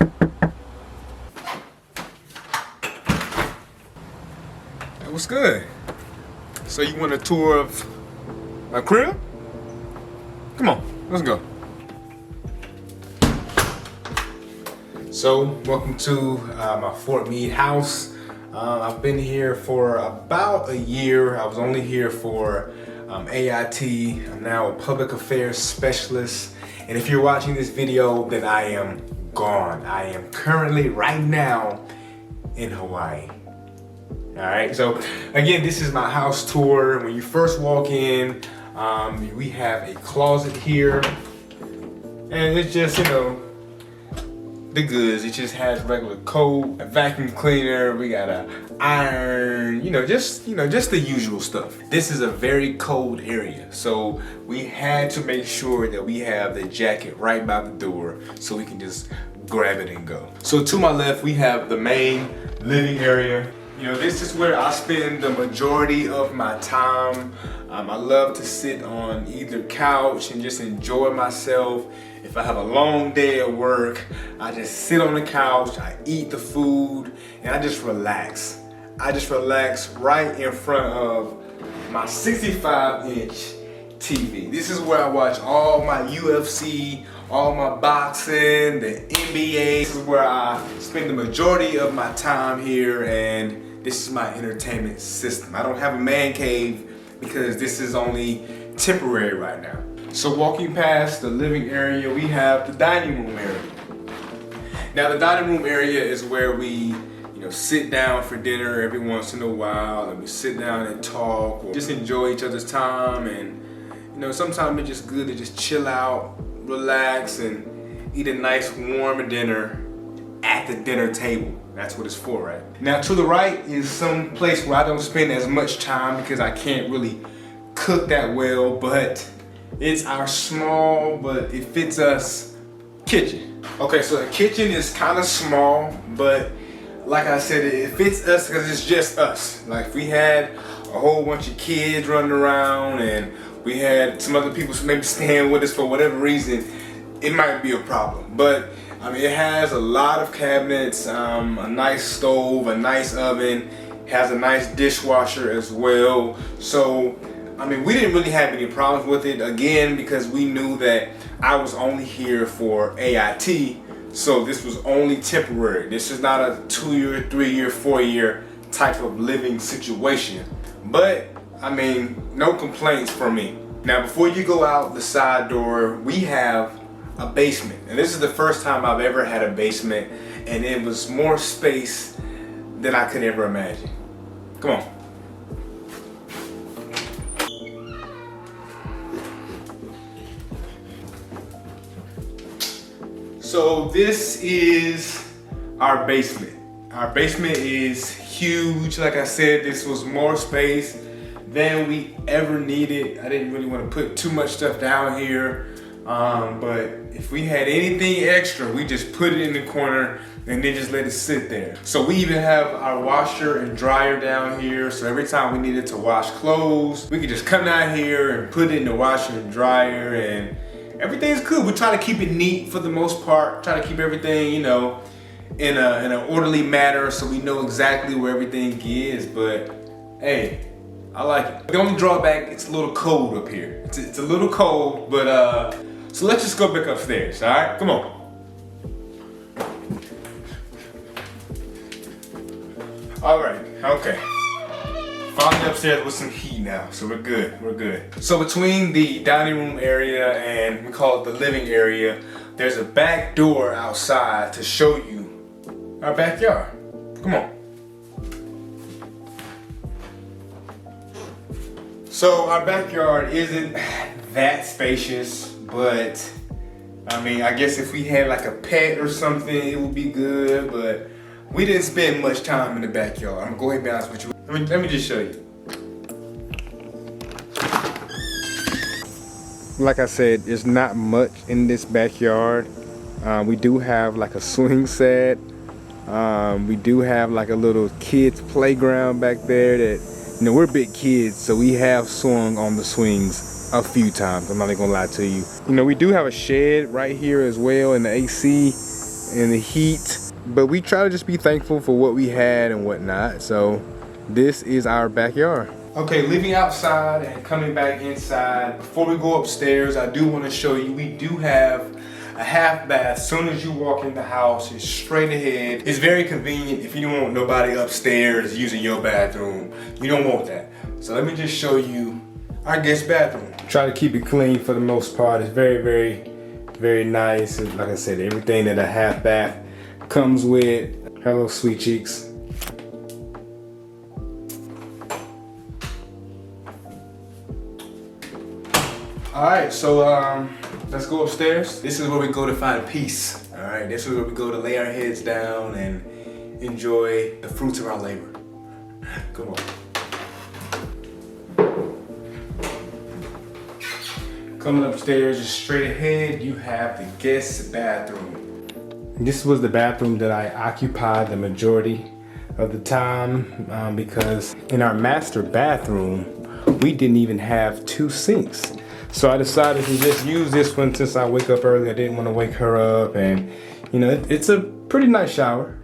Hey, what's good? So you want a tour of my crib? Come on, let's go. So, welcome to my Fort Meade house. I've been here for about a year. I was only here for AIT. I'm now a public affairs specialist. And if you're watching this video, then I am gone. I am currently, right now, in Hawaii. All right, so again, this is my house tour. When you first walk in, we have a closet here. And it's just, you know, the goods. It just has regular coat, a vacuum cleaner, we got a iron, just the usual stuff. This is a very cold area, so we had to make sure that we have the jacket right by the door so we can just grab it and go. So to my left, we have the main living area. This is where I spend the majority of my time. I love to sit on either couch and just enjoy myself. If I have a long day at work, I just sit on the couch, I eat the food, and I just relax. I just relax right in front of my 65-inch TV. This is where I watch all my UFC, all my boxing, the NBA. This is where I spend the majority of my time here, and this is my entertainment system. I don't have a man cave because this is only temporary right now. So walking past the living area, we have the dining room area. Now the dining room area is where we, sit down for dinner every once in a while, and we sit down and talk, or just enjoy each other's time. And sometimes it's just good to just chill out, relax, and eat a nice warm dinner at the dinner table. That's what it's for, right? Now to the right is some place where I don't spend as much time because I can't really cook that well, but it's our small, but it fits us, kitchen. Okay, so the kitchen is kind of small, but like I said, it fits us because it's just us. Like if we had a whole bunch of kids running around and we had some other people maybe staying with us for whatever reason, it might be a problem. But it has a lot of cabinets, a nice stove, a nice oven, has a nice dishwasher as well. So we didn't really have any problems with it, again, because we knew that I was only here for AIT, so this was only temporary. This is not a 2-year, 3-year, 4-year type of living situation. But, no complaints from me. Now, before you go out the side door, we have a basement. And this is the first time I've ever had a basement, and it was more space than I could ever imagine. Come on. So this is our basement. Our basement is huge. Like I said, this was more space than we ever needed. I didn't really want to put too much stuff down here. But if we had anything extra, we just put it in the corner and then just let it sit there. So we even have our washer and dryer down here. So every time we needed to wash clothes, we could just come down here and put it in the washer and dryer, and everything's cool. We try to keep it neat for the most part. Try to keep everything, in an orderly manner so we know exactly where everything is. But hey, I like it. The only drawback, it's a little cold up here. It's a little cold, but so let's just go back upstairs, all right? Come on. All right, okay. Finally upstairs with some heat now, so we're good. So between the dining room area and we call it the living area, there's a back door outside to show you our backyard. Come on. So our backyard isn't that spacious, but I guess if we had like a pet or something, it would be good, but we didn't spend much time in the backyard. I'm going to be honest with you. Let me just show you. Like I said, there's not much in this backyard. We do have like a swing set. We do have like a little kids playground back there that, we're big kids, so we have swung on the swings a few times. I'm not even gonna lie to you. We do have a shed right here as well in the AC. and the heat, but we try to just be thankful for what we had and whatnot. So this is our backyard. Okay, leaving outside and coming back inside. Before we go upstairs, I do want to show you, we do have a half bath. As soon as you walk in the house, it's straight ahead. It's very convenient if you don't want nobody upstairs using your bathroom. You don't want that. So let me just show you our guest bathroom. Try to keep it clean for the most part. It's very, very, very nice. And like I said, everything that a half bath comes with. Hello, sweet cheeks. All right, so let's go upstairs. This is where we go to find peace. All right, this is where we go to lay our heads down and enjoy the fruits of our labor. Come on. Coming upstairs, just straight ahead, you have the guest bathroom. This was the bathroom that I occupied the majority of the time because in our master bathroom, we didn't even have 2 sinks. So I decided to just use this one since I wake up early. I didn't want to wake her up, and you know, it's a pretty nice shower.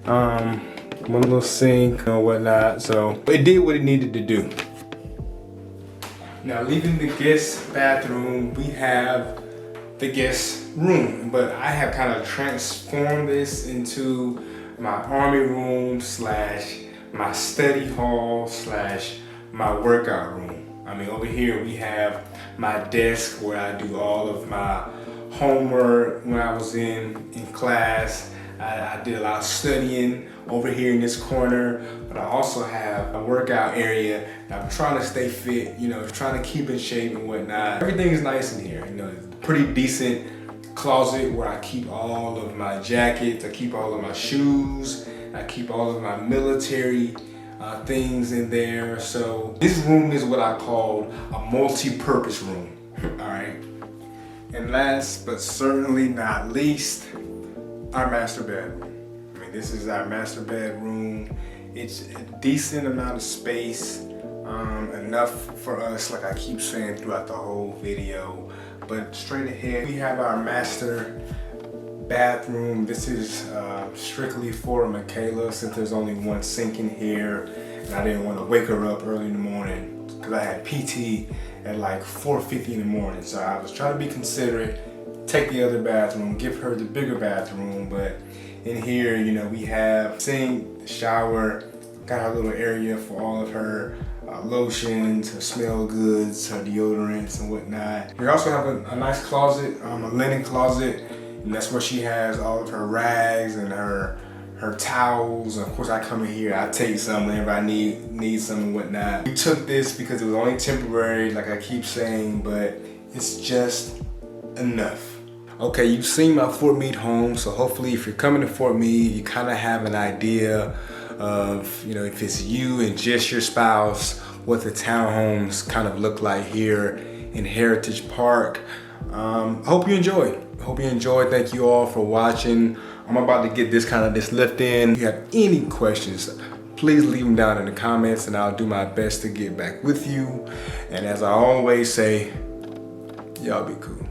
One little sink or whatnot. So it did what it needed to do. Now leaving the guest bathroom, we have the guest room, but I have kind of transformed this into my army room slash my study hall slash my workout room. I mean, over here we have my desk where I do all of my homework when I was in class. I did a lot of studying over here in this corner, but I also have a workout area. I'm trying to stay fit, you know, trying to keep in shape and whatnot. Everything is nice in here, you know, pretty decent closet where I keep all of my jackets, I keep all of my shoes, I keep all of my military things in there. So this room is what I call a multi-purpose room. All right. And last but certainly not least, our master bedroom. I mean, this is our master bedroom. It's a decent amount of space, enough for us, like I keep saying throughout the whole video. But straight ahead, we have our master bathroom. This is strictly for Michaela, since there's only 1 sink in here, and I didn't want to wake her up early in the morning because I had PT at like 4:50 in the morning. So I was trying to be considerate, take the other bathroom, give her the bigger bathroom. But in here, you know, we have sink, shower, got our little area for all of her lotions, her smell goods, her deodorants and whatnot. We also have a nice closet, a linen closet. And that's where she has all of her rags and her towels. And of course, I come in here, I take some whenever I need some and whatnot. We took this because it was only temporary, like I keep saying, but it's just enough. Okay, you've seen my Fort Meade home, so hopefully if you're coming to Fort Meade, you kind of have an idea of, you know, if it's you and just your spouse, what the townhomes kind of look like here in Heritage Park. Hope you enjoyed. Thank you all for watching. I'm about to get this lift in. If you have any questions, please leave them down in the comments and I'll do my best to get back with you. And as I always say, y'all be cool.